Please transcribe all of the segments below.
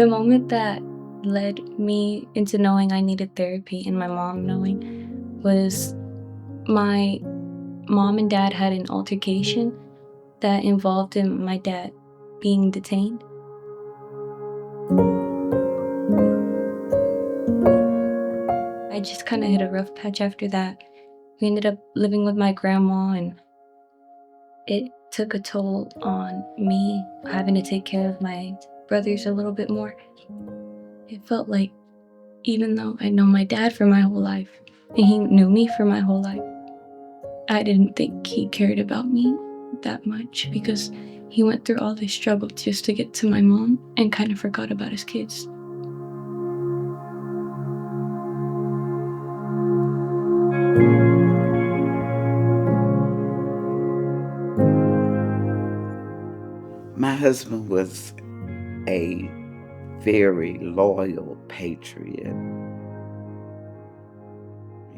The moment that led me into knowing I needed therapy and my mom knowing was my mom and dad had an altercation that involved my dad being detained. I just kind of hit a rough patch after that. We ended up living with my grandma, and it took a toll on me having to take care of my brothers a little bit more. It felt like, even though I know my dad for my whole life, and he knew me for my whole life, I didn't think he cared about me that much because he went through all this struggle just to get to my mom and kind of forgot about his kids. My husband was a very loyal patriot.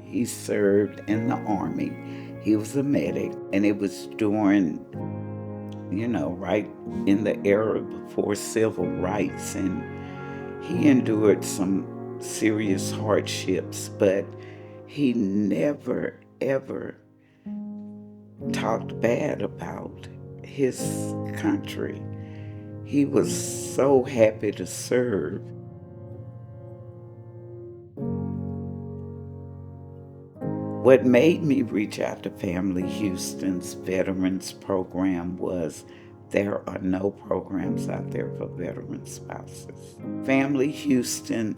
He served in the Army. He was a medic, and it was during, right in the era before civil rights, and he endured some serious hardships, but he never, ever talked bad about his country. He was so happy to serve. What made me reach out to Family Houston's Veterans Program was there are no programs out there for veteran spouses. Family Houston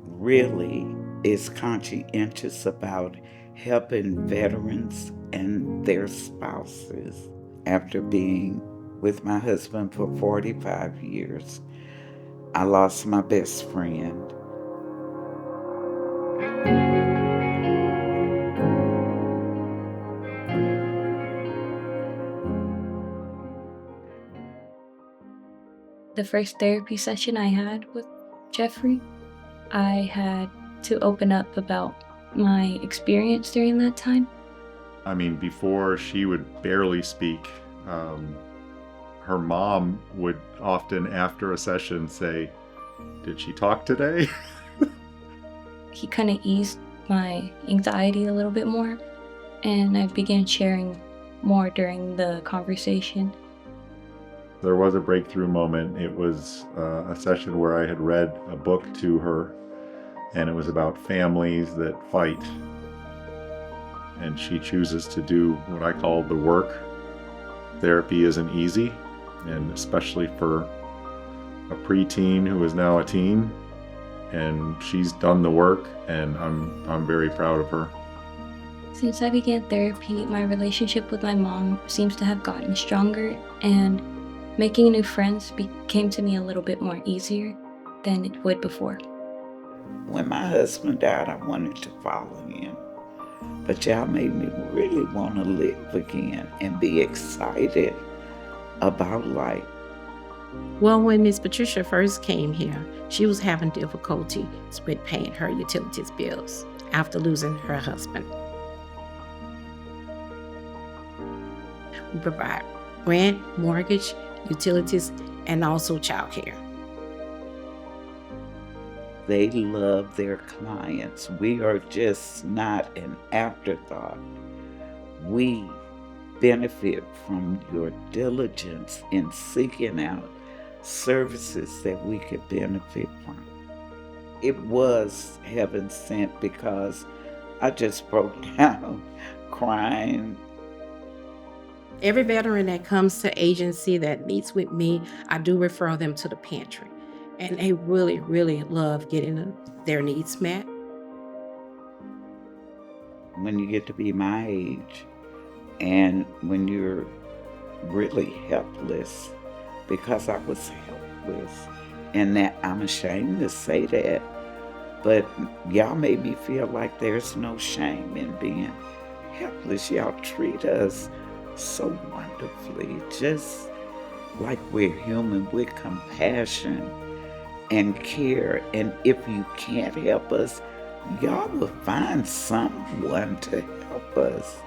really is conscientious about helping veterans and their spouses. After being with my husband for 45 years, I lost my best friend. The first therapy session I had with Jeffrey, I had to open up about my experience during that time. I mean, before she would barely speak. Her mom would often, after a session, say, "Did she talk today?" He kind of eased my anxiety a little bit more, and I began sharing more during the conversation. There was a breakthrough moment. It was a session where I had read a book to her, and it was about families that fight. And she chooses to do what I call the work. Therapy isn't easy, and especially for a preteen who is now a teen. And she's done the work, and I'm very proud of her. Since I began therapy, my relationship with my mom seems to have gotten stronger, and making new friends became to me a little bit more easier than it would before. When my husband died, I wanted to follow him. But y'all made me really want to live again and be excited about life. Well, when Miss Patricia first came here, she was having difficulties with paying her utilities bills after losing her husband. We provide rent, mortgage, utilities, and also childcare. They love their clients. We are just not an afterthought. We benefit from your diligence in seeking out services that we could benefit from. It was heaven sent because I just broke down crying. Every veteran that comes to agency that meets with me, I do refer them to the pantry. And they really, really love getting their needs met. When you get to be my age and when you're really helpless, because I was helpless, and that I'm ashamed to say that, but y'all made me feel like there's no shame in being helpless. Y'all treat us so wonderfully, just like we're human, with compassion and care. And if you can't help us, y'all will find someone to help us.